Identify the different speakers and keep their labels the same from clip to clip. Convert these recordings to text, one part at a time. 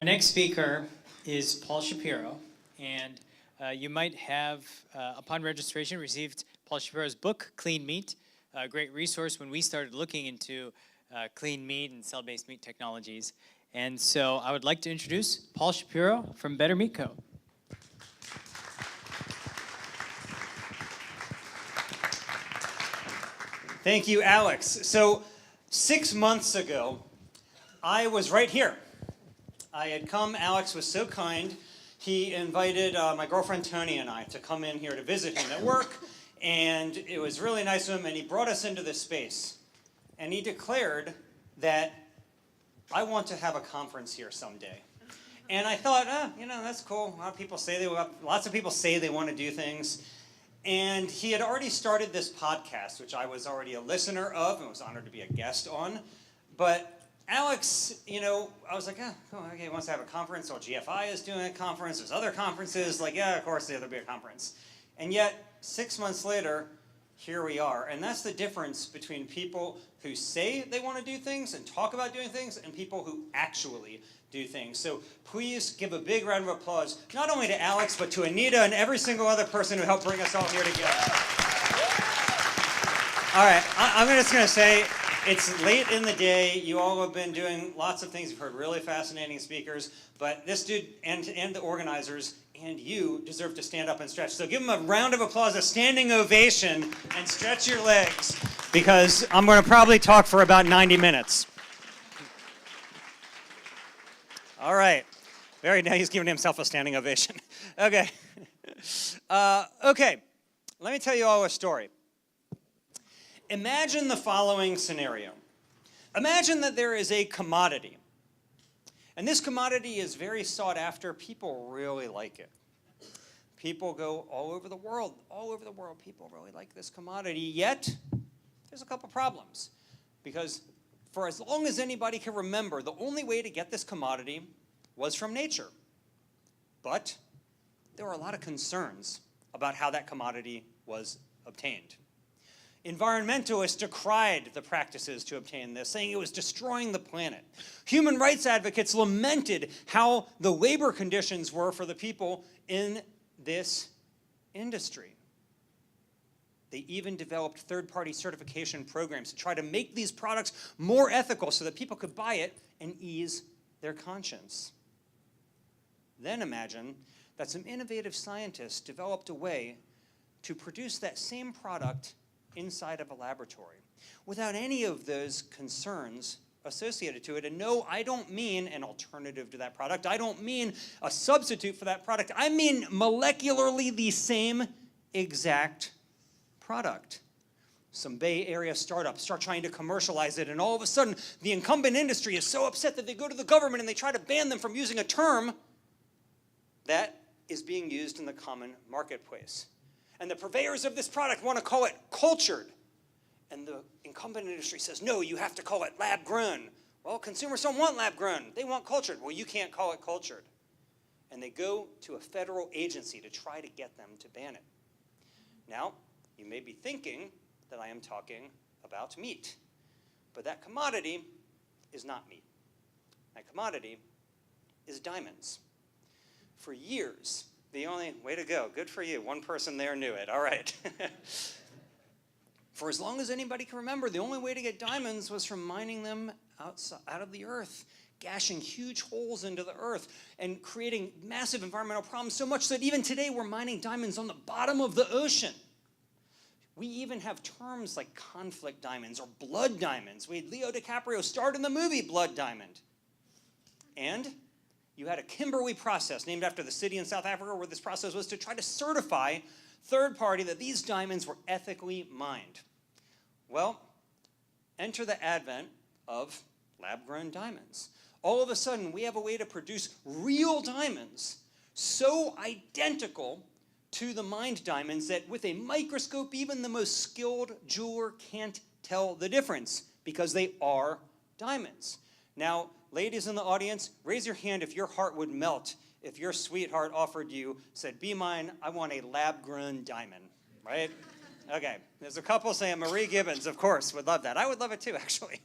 Speaker 1: Our next speaker is Paul Shapiro, and you might have, upon registration, received Paul Shapiro's book, Clean Meat, a great resource when we started looking into clean meat and cell-based meat technologies. And so I would like to introduce Paul Shapiro from Better Meat Co.
Speaker 2: Thank you, Alex. So 6 months ago, I was right here. I had come, Alex was so kind, he invited my girlfriend Tony and I to come in here to visit him at work, and it was really nice of him, and he brought us into this space. And he declared that I want to have a conference here someday. And I thought, that's cool. Lots of people say they want to do things. And he had already started this podcast, which I was already a listener of and was honored to be a guest on. But Alex, I was like, okay, he wants to have a conference. So GFI is doing a conference. There's other conferences. Like, yeah, of course there'll be a conference. And yet, 6 months later, here we are. And that's the difference between people who say they want to do things and talk about doing things and people who actually do things. So please give a big round of applause, not only to Alex, but to Anita and every single other person who helped bring us all here together. All right, I'm just going to say, it's late in the day. You all have been doing lots of things. You've heard really fascinating speakers. But this dude and the organizers and you deserve to stand up and stretch. So give them a round of applause, a standing ovation, and stretch your legs, because I'm going to probably talk for about 90 minutes. All right. Now he's giving himself a standing ovation. Okay. Okay. Let me tell you all a story. Imagine the following scenario. Imagine that there is a commodity. And this commodity is very sought after. People really like it. People go all over the world. People really like this commodity. Yet, there's a couple problems. Because for as long as anybody can remember, the only way to get this commodity was from nature. But there were a lot of concerns about how that commodity was obtained. Environmentalists decried the practices to obtain this, saying it was destroying the planet. Human rights advocates lamented how the labor conditions were for the people in this industry. They even developed third-party certification programs to try to make these products more ethical so that people could buy it and ease their conscience. Then imagine that some innovative scientists developed a way to produce that same product inside of a laboratory without any of those concerns associated to it. And no, I don't mean an alternative to that product. I don't mean a substitute for that product. I mean molecularly the same exact product. Some Bay Area startups start trying to commercialize it, and all of a sudden the incumbent industry is so upset that they go to the government and they try to ban them from using a term that is being used in the common marketplace. And the purveyors of this product want to call it cultured. And the incumbent industry says, no, you have to call it lab-grown. Well, consumers don't want lab-grown. They want cultured. Well, you can't call it cultured. And they go to a federal agency to try to get them to ban it. Now, you may be thinking that I am talking about meat. But that commodity is not meat. That commodity is diamonds. For years, way to go, good for you. One person there knew it, all right. For as long as anybody can remember, the only way to get diamonds was from mining them out of the earth, gashing huge holes into the earth and creating massive environmental problems, so much that even today we're mining diamonds on the bottom of the ocean. We even have terms like conflict diamonds or blood diamonds. We had Leo DiCaprio starred in the movie Blood Diamond. And you had a Kimberley process named after the city in South Africa where this process was to try to certify third party that these diamonds were ethically mined. Well, enter the advent of lab-grown diamonds. All of a sudden, we have a way to produce real diamonds so identical to the mined diamonds that with a microscope, even the most skilled jeweler can't tell the difference because they are diamonds. Now, ladies in the audience, raise your hand if your heart would melt if your sweetheart offered you, said, be mine, I want a lab-grown diamond, right? Okay, there's a couple saying Marie Gibbons, of course, would love that. I would love it too, actually.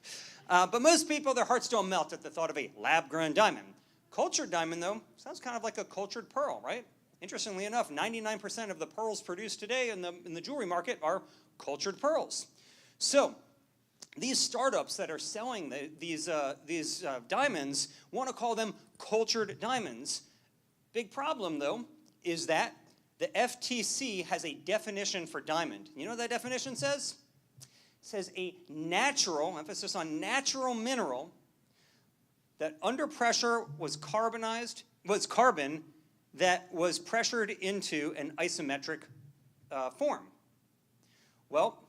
Speaker 2: But most people, their hearts don't melt at the thought of a lab-grown diamond. Cultured diamond, though, sounds kind of like a cultured pearl, right? Interestingly enough, 99% of the pearls produced today in the jewelry market are cultured pearls. So these startups that are selling these diamonds want to call them cultured diamonds. Big problem, though, is that the FTC has a definition for diamond. You know what that definition says? It says a natural, emphasis on natural mineral, that under pressure was carbon that was pressured into an isometric form. Well,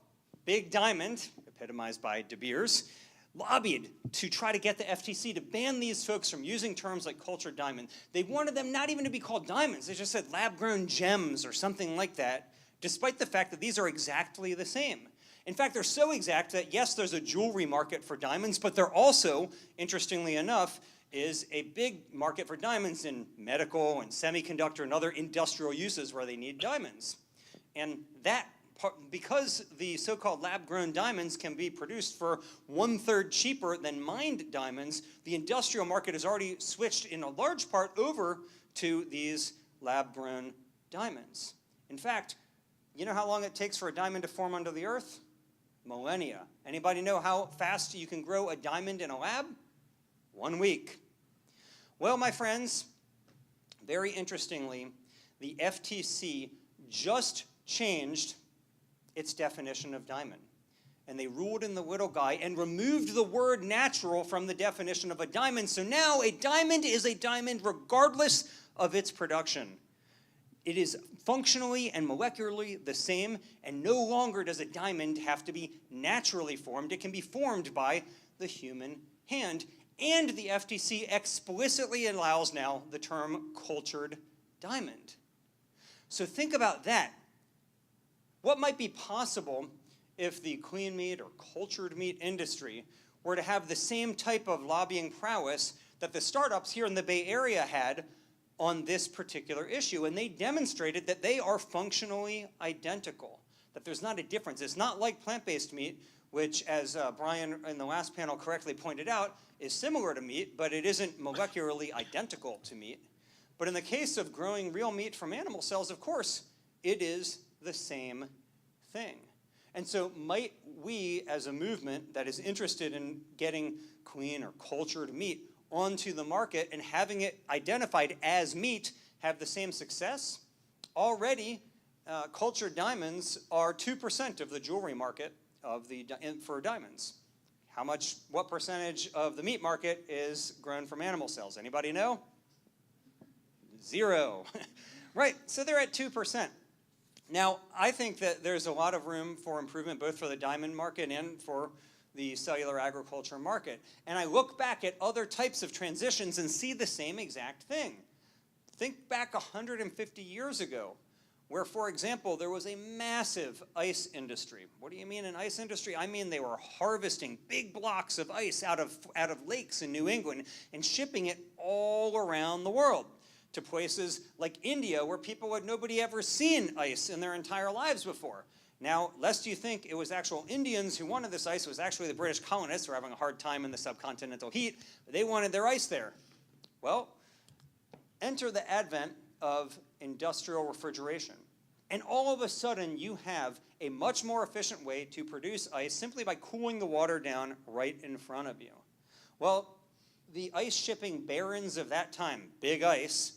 Speaker 2: Big Diamond, epitomized by De Beers, lobbied to try to get the FTC to ban these folks from using terms like cultured diamond. They wanted them not even to be called diamonds. They just said lab-grown gems or something like that, despite the fact that these are exactly the same. In fact, they're so exact that, yes, there's a jewelry market for diamonds, but there also, interestingly enough, is a big market for diamonds in medical and semiconductor and other industrial uses where they need diamonds. And that, because the so-called lab-grown diamonds can be produced for 1/3 cheaper than mined diamonds, the industrial market has already switched in a large part over to these lab-grown diamonds. In fact, you know how long it takes for a diamond to form under the earth? Millennia. Anybody know how fast you can grow a diamond in a lab? 1 week. Well, my friends, very interestingly, the FTC just changed its definition of diamond. And they ruled in the little guy and removed the word natural from the definition of a diamond. So now a diamond is a diamond regardless of its production. It is functionally and molecularly the same, and no longer does a diamond have to be naturally formed. It can be formed by the human hand. And the FTC explicitly allows now the term cultured diamond. So think about that. What might be possible if the clean meat or cultured meat industry were to have the same type of lobbying prowess that the startups here in the Bay Area had on this particular issue? And they demonstrated that they are functionally identical, that there's not a difference. It's not like plant-based meat, which, as Brian in the last panel correctly pointed out, is similar to meat, but it isn't molecularly identical to meat. But in the case of growing real meat from animal cells, of course, it is the same thing. And so might we, as a movement that is interested in getting clean or cultured meat onto the market and having it identified as meat, have the same success? Already, cultured diamonds are 2% of the jewelry market for diamonds. What percentage of the meat market is grown from animal cells? Anybody know? 0. Right, so they're at 2%. Now, I think that there's a lot of room for improvement both for the diamond market and for the cellular agriculture market. And I look back at other types of transitions and see the same exact thing. Think back 150 years ago, where, for example, there was a massive ice industry. What do you mean an ice industry? I mean they were harvesting big blocks of ice out of lakes in New England and shipping it all around the world to places like India, where nobody ever seen ice in their entire lives before. Now, lest you think it was actual Indians who wanted this ice, it was actually the British colonists who were having a hard time in the subcontinental heat. They wanted their ice there. Well, enter the advent of industrial refrigeration. And all of a sudden, you have a much more efficient way to produce ice simply by cooling the water down right in front of you. Well, the ice shipping barons of that time, Big Ice,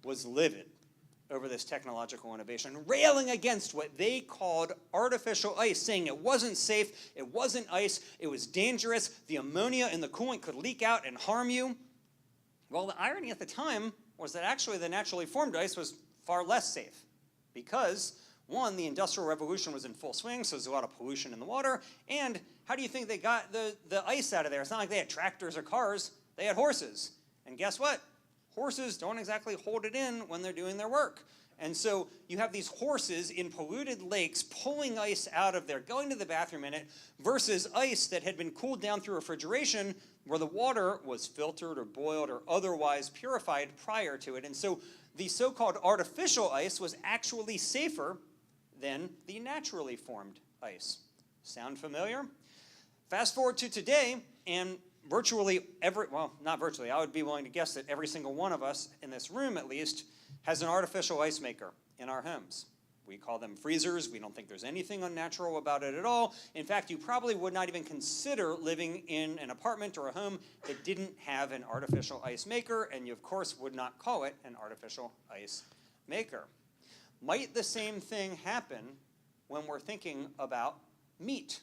Speaker 2: was livid over this technological innovation, railing against what they called artificial ice, saying it wasn't safe, it wasn't ice, it was dangerous, the ammonia in the coolant could leak out and harm you. Well, the irony at the time was that actually the naturally formed ice was far less safe because, one, the Industrial Revolution was in full swing, so there's a lot of pollution in the water, and how do you think they got the ice out of there? It's not like they had tractors or cars, they had horses. And guess what? Horses don't exactly hold it in when they're doing their work. And so you have these horses in polluted lakes pulling ice out of there, going to the bathroom in it, versus ice that had been cooled down through refrigeration where the water was filtered or boiled or otherwise purified prior to it. And so the so-called artificial ice was actually safer than the naturally formed ice. Sound familiar? Fast forward to today, and virtually every, well, not virtually, I would be willing to guess that every single one of us in this room at least has an artificial ice maker in our homes. We call them freezers. We don't think there's anything unnatural about it at all. In fact, you probably would not even consider living in an apartment or a home that didn't have an artificial ice maker, and you, of course, would not call it an artificial ice maker. Might the same thing happen when we're thinking about meat,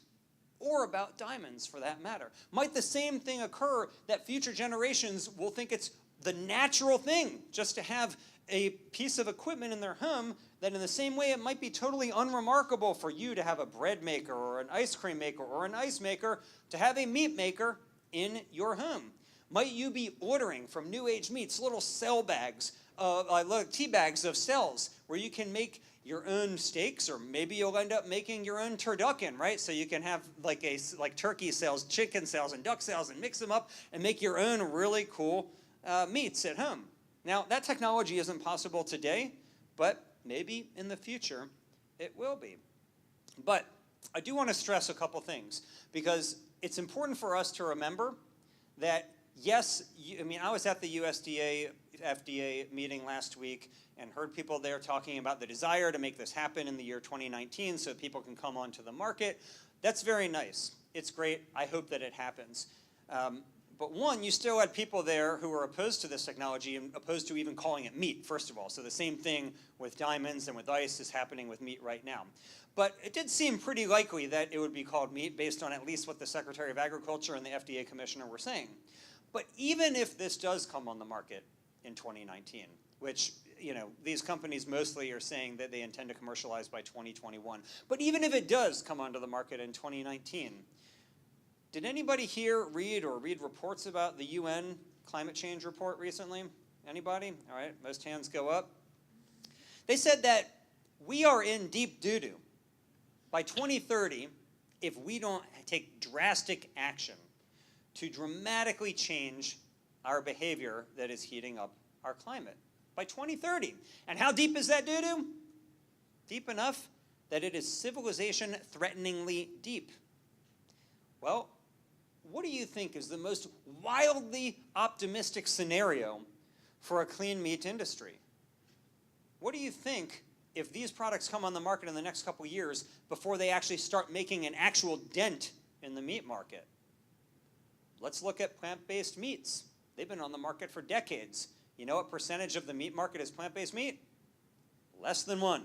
Speaker 2: or about diamonds for that matter? Might the same thing occur that future generations will think it's the natural thing just to have a piece of equipment in their home, that in the same way it might be totally unremarkable for you to have a bread maker or an ice cream maker or an ice maker, to have a meat maker in your home? Might you be ordering from New Age Meats little cell bags, little tea bags of cells where you can make your own steaks, or maybe you'll end up making your own turducken, right? So you can have like turkey cells, chicken cells, and duck cells, and mix them up and make your own really cool meats at home. Now, that technology isn't possible today, but maybe in the future it will be. But I do want to stress a couple things, because it's important for us to remember that, yes, I was at the USDA FDA meeting last week and heard people there talking about the desire to make this happen in the year 2019 so people can come onto the market. That's very nice. It's great. I hope that it happens. But one, you still had people there who were opposed to this technology and opposed to even calling it meat, first of all. So the same thing with diamonds and with ice is happening with meat right now. But it did seem pretty likely that it would be called meat based on at least what the Secretary of Agriculture and the FDA Commissioner were saying. But even if this does come on the market in 2019, which, these companies mostly are saying that they intend to commercialize by 2021. But even if it does come onto the market in 2019, did anybody here read reports about the UN climate change report recently? Anybody? All right, most hands go up. They said that we are in deep doo-doo by 2030 if we don't take drastic action to dramatically change our behavior that is heating up our climate by 2030. And how deep is that doo-doo? Deep enough that it is civilization-threateningly deep. Well, what do you think is the most wildly optimistic scenario for a clean meat industry? What do you think, if these products come on the market in the next couple years, before they actually start making an actual dent in the meat market? Let's look at plant-based meats. They've been on the market for decades. You know what percentage of the meat market is plant-based meat? Less than 1%.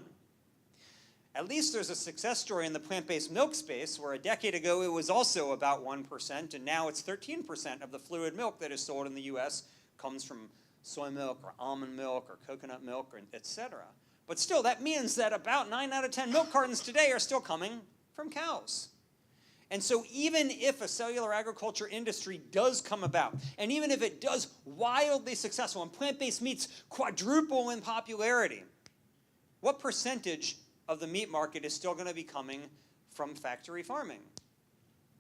Speaker 2: At least there's a success story in the plant-based milk space, where a decade ago it was also about 1%, and now it's 13% of the fluid milk that is sold in the US comes from soy milk or almond milk or coconut milk, or etc. But still, that means that about 9 out of 10 milk cartons today are still coming from cows. And so even if a cellular agriculture industry does come about, and even if it does wildly successful and plant-based meats quadruple in popularity, what percentage of the meat market is still going to be coming from factory farming?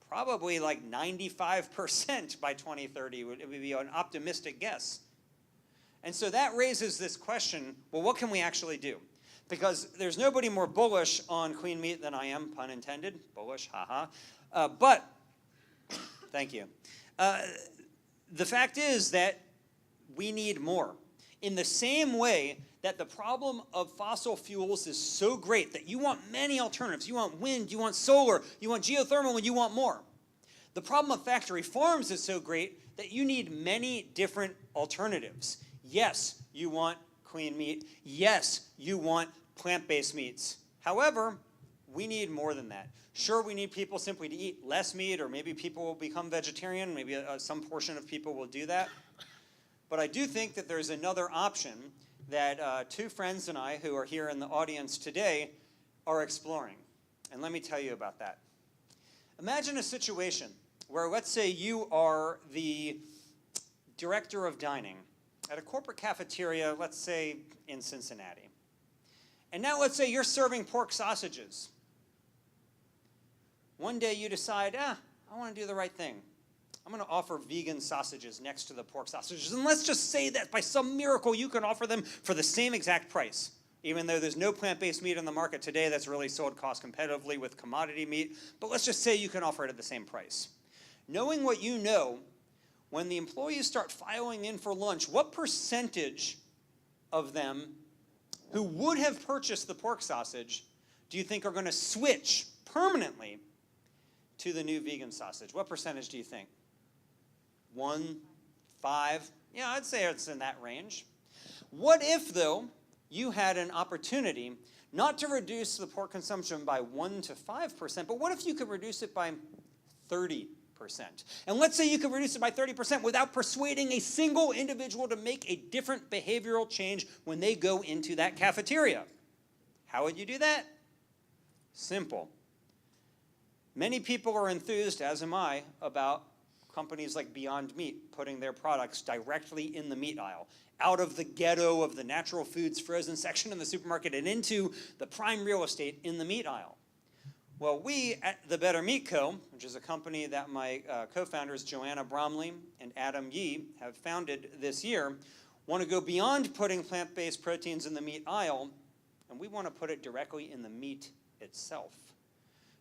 Speaker 2: Probably like 95% by 2030 would be an optimistic guess. And so that raises this question, well, what can we actually do? Because there's nobody more bullish on clean meat than I am, pun intended, bullish, haha. But, thank you. The fact is that we need more. In the same way that the problem of fossil fuels is so great that you want many alternatives. You want wind, you want solar, you want geothermal, and you want more. The problem of factory farms is so great that you need many different alternatives. Yes, you want clean meat. Yes, you want plant-based meats. However, we need more than that. Sure, we need people simply to eat less meat, or maybe people will become vegetarian. Maybe some portion of people will do that. But I do think that there's another option that two friends and I, who are here in the audience today, are exploring. And let me tell you about that. Imagine a situation where, let's say, you are the director of dining at a corporate cafeteria, let's say in Cincinnati. And now let's say you're serving pork sausages. One day you decide, I want to do the right thing. I'm going to offer vegan sausages next to the pork sausages. And let's just say that by some miracle you can offer them for the same exact price, even though there's no plant-based meat on the market today that's really sold cost competitively with commodity meat. But let's just say you can offer it at the same price. Knowing what you know when the employees start filing in for lunch, what percentage of them who would have purchased the pork sausage do you think are going to switch permanently to the new vegan sausage? What percentage do you think? 1, 5? Yeah, I'd say it's in that range. What if, though, you had an opportunity not to reduce the pork consumption by 1 to 5%, but what if you could reduce it by 30%? And let's say you could reduce it by 30% without persuading a single individual to make a different behavioral change when they go into that cafeteria. How would you do that? Simple. Many people are enthused, as am I, about companies like Beyond Meat putting their products directly in the meat aisle, out of the ghetto of the natural foods frozen section in the supermarket and into the prime real estate in the meat aisle. Well, we at the Better Meat Co., which is a company that my co-founders Joanna Bromley and Adam Yee have founded this year, want to go beyond putting plant-based proteins in the meat aisle, and we want to put it directly in the meat itself.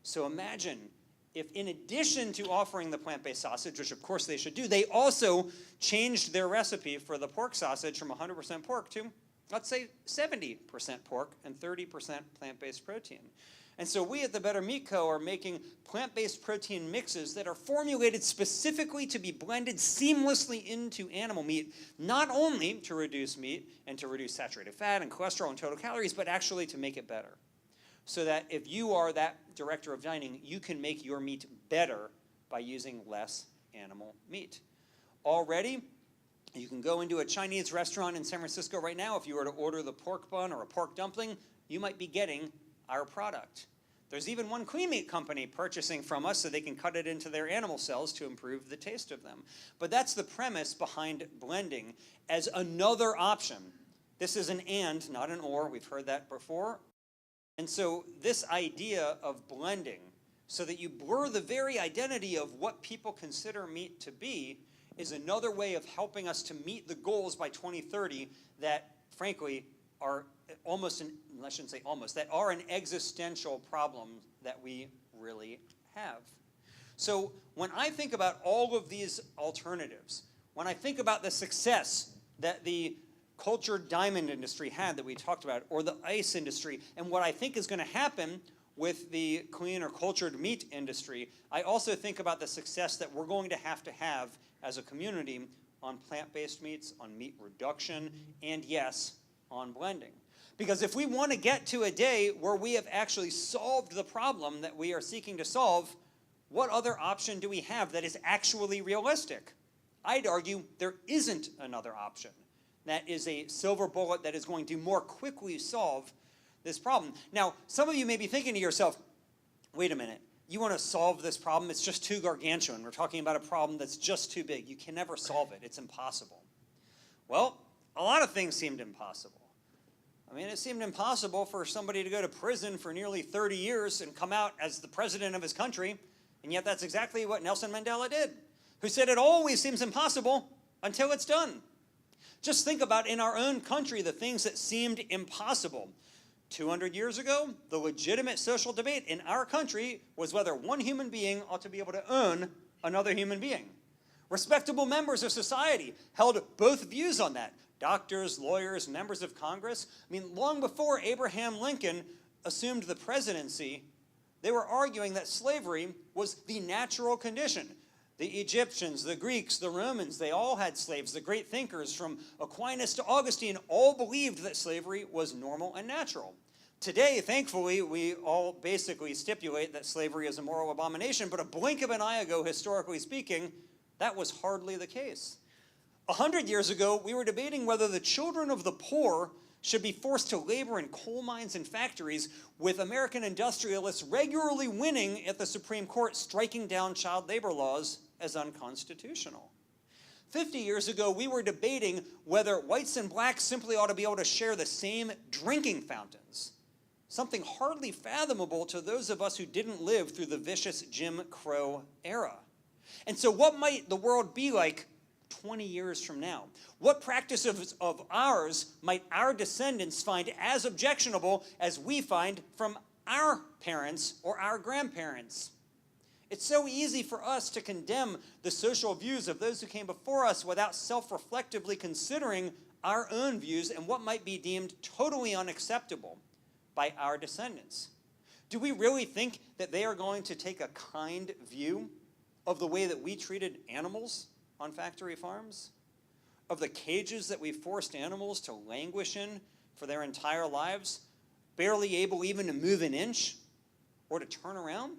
Speaker 2: So imagine if, in addition to offering the plant-based sausage, which of course they should do, they also changed their recipe for the pork sausage from 100% pork to, let's say, 70% pork and 30% plant-based protein. And so we at the Better Meat Co. are making plant-based protein mixes that are formulated specifically to be blended seamlessly into animal meat, not only to reduce meat and to reduce saturated fat and cholesterol and total calories, but actually to make it better. So that if you are that director of dining, you can make your meat better by using less animal meat. Already, you can go into a Chinese restaurant in San Francisco right now. If you were to order the pork bun or a pork dumpling, you might be getting our product. There's even one clean meat company purchasing from us so they can cut it into their animal cells to improve the taste of them. But that's the premise behind blending as another option. This is an and, not an or. We've heard that before. And so this idea of blending so that you blur the very identity of what people consider meat to be is another way of helping us to meet the goals by 2030 that, frankly, are almost, I shouldn't say almost, that are an existential problem that we really have. So when I think about all of these alternatives, when I think about the success that the cultured diamond industry had that we talked about, or the ice industry, and what I think is going to happen with the clean or cultured meat industry, I also think about the success that we're going to have as a community on plant-based meats, on meat reduction, and yes, on blending. Because if we want to get to a day where we have actually solved the problem that we are seeking to solve, what other option do we have that is actually realistic? I'd argue there isn't another option. That is a silver bullet that is going to more quickly solve this problem. Now, some of you may be thinking to yourself, wait a minute, you want to solve this problem? It's just too gargantuan. We're talking about a problem that's just too big. You can never solve it. It's impossible. Well, a lot of things seemed impossible. I mean, it seemed impossible for somebody to go to prison for nearly 30 years and come out as the president of his country, and yet that's exactly what Nelson Mandela did, who said it always seems impossible until it's done. Just think about in our own country the things that seemed impossible. 200 years ago, the legitimate social debate in our country was whether one human being ought to be able to own another human being. Respectable members of society held both views on that. Doctors, lawyers, members of Congress. I mean, long before Abraham Lincoln assumed the presidency, they were arguing that slavery was the natural condition. The Egyptians, the Greeks, the Romans, they all had slaves. The great thinkers from Aquinas to Augustine all believed that slavery was normal and natural. Today, thankfully, we all basically stipulate that slavery is a moral abomination, but a blink of an eye ago, historically speaking, that was hardly the case. 100 years ago, we were debating whether the children of the poor should be forced to labor in coal mines and factories, with American industrialists regularly winning at the Supreme Court, striking down child labor laws as unconstitutional. 50 years ago, we were debating whether whites and blacks simply ought to be able to share the same drinking fountains, something hardly fathomable to those of us who didn't live through the vicious Jim Crow era. And so what might the world be like 20 years from now? What practices of ours might our descendants find as objectionable as we find from our parents or our grandparents? It's so easy for us to condemn the social views of those who came before us without self-reflectively considering our own views and what might be deemed totally unacceptable by our descendants. Do we really think that they are going to take a kind view of the way that we treated animals on factory farms? Of the cages that we forced animals to languish in for their entire lives, barely able even to move an inch or to turn around?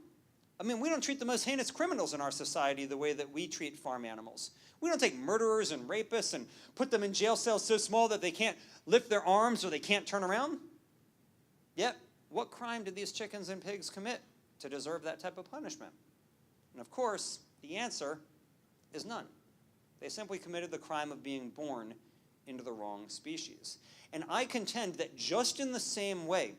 Speaker 2: I mean, we don't treat the most heinous criminals in our society the way that we treat farm animals. We don't take murderers and rapists and put them in jail cells so small that they can't lift their arms or they can't turn around. Yet, what crime did these chickens and pigs commit to deserve that type of punishment? And of course, the answer is none. They simply committed the crime of being born into the wrong species. And I contend that just in the same way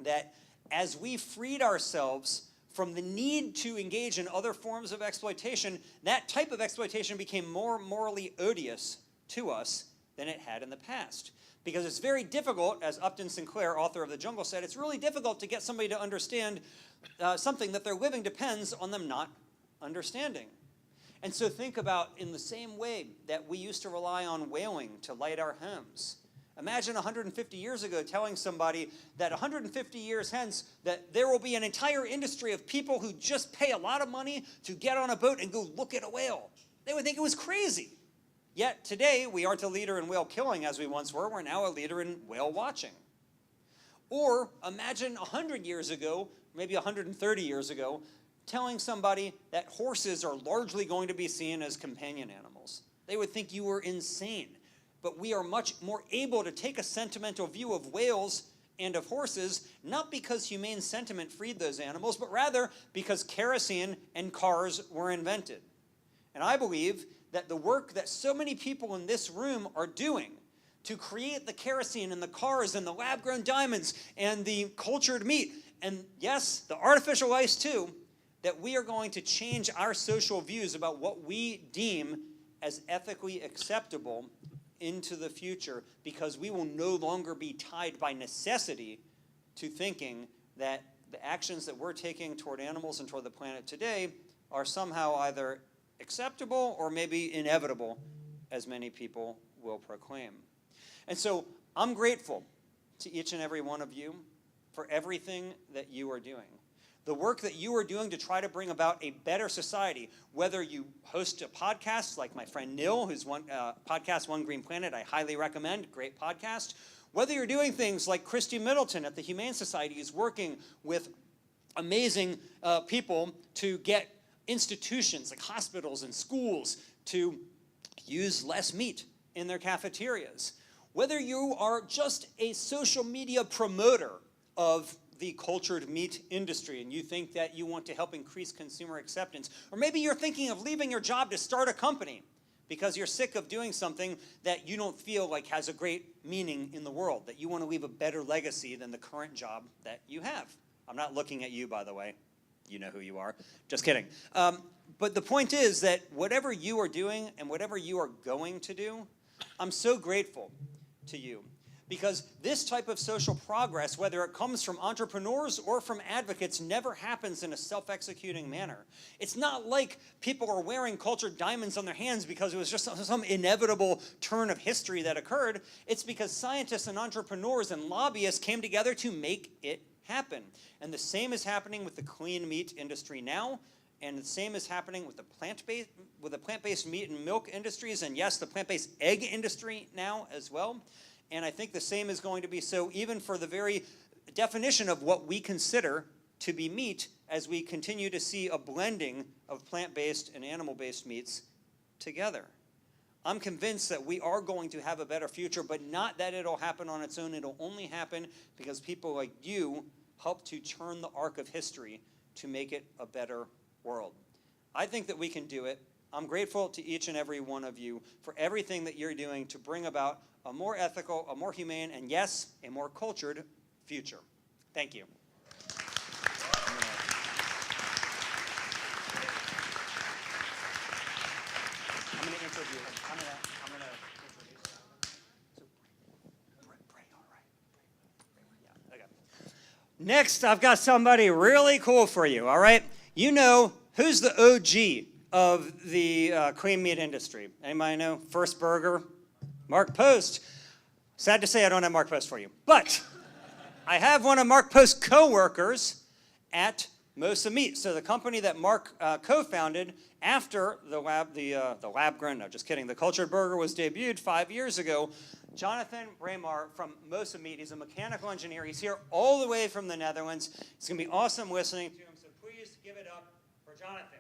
Speaker 2: that as we freed ourselves from the need to engage in other forms of exploitation, that type of exploitation became more morally odious to us than it had in the past. Because it's very difficult, as Upton Sinclair, author of The Jungle, said, it's really difficult to get somebody to understand something that their living depends on them not understanding. And so think about, in the same way that we used to rely on whaling to light our homes. Imagine 150 years ago telling somebody that 150 years hence that there will be an entire industry of people who just pay a lot of money to get on a boat and go look at a whale. They would think it was crazy. Yet today, we aren't a leader in whale killing as we once were. We're now a leader in whale watching. Or imagine 100 years ago, maybe 130 years ago, telling somebody that horses are largely going to be seen as companion animals. They would think you were insane. But we are much more able to take a sentimental view of whales and of horses, not because humane sentiment freed those animals, but rather because kerosene and cars were invented. And I believe that the work that so many people in this room are doing to create the kerosene and the cars and the lab-grown diamonds and the cultured meat, and yes, the artificial ice too, that we are going to change our social views about what we deem as ethically acceptable into the future, because we will no longer be tied by necessity to thinking that the actions that we're taking toward animals and toward the planet today are somehow either acceptable or maybe inevitable, as many people will proclaim. And so I'm grateful to each and every one of you for everything that you are doing. The work that you are doing to try to bring about a better society, whether you host a podcast like my friend Neil, who's podcast One Green Planet, I highly recommend, great podcast. Whether you're doing things like Christy Middleton at the Humane Society is working with amazing people to get institutions like hospitals and schools to use less meat in their cafeterias. Whether you are just a social media promoter of the cultured meat industry and you think that you want to help increase consumer acceptance, or maybe you're thinking of leaving your job to start a company because you're sick of doing something that you don't feel like has a great meaning in the world, that you want to leave a better legacy than the current job that you have. I'm not looking at you, by the way. You know who you are. Just kidding. But the point is that whatever you are doing and whatever you are going to do, I'm so grateful to you. Because this type of social progress, whether it comes from entrepreneurs or from advocates, never happens in a self-executing manner. It's not like people are wearing cultured diamonds on their hands because it was just some inevitable turn of history that occurred. It's because scientists and entrepreneurs and lobbyists came together to make it happen. And the same is happening with the clean meat industry now, and the same is happening with the plant-based meat and milk industries, and yes, the plant-based egg industry now as well. And I think the same is going to be so even for the very definition of what we consider to be meat, as we continue to see a blending of plant-based and animal-based meats together. I'm convinced that we are going to have a better future, but not that it'll happen on its own. It'll only happen because people like you help to turn the arc of history to make it a better world. I think that we can do it. I'm grateful to each and every one of you for everything that you're doing to bring about a more ethical, a more humane, and yes, a more cultured future. Thank you. I'm going to interview him. I'm going to introduce him. Pray, all right. Yeah, okay. Next, I've got somebody really cool for you, all right? You know Who's the OG of the clean meat industry? Anybody know? First burger? Mark Post. Sad to say I don't have Mark Post for you. But I have one of Mark Post's co-workers at Mosa Meat. So the company that Mark co-founded after the lab-grown, no, just kidding, the cultured burger was debuted 5 years ago. Jonathan Braemar from Mosa Meat. He's a mechanical engineer. He's here all the way from the Netherlands. It's going to be awesome listening to him, so please give it up for Jonathan.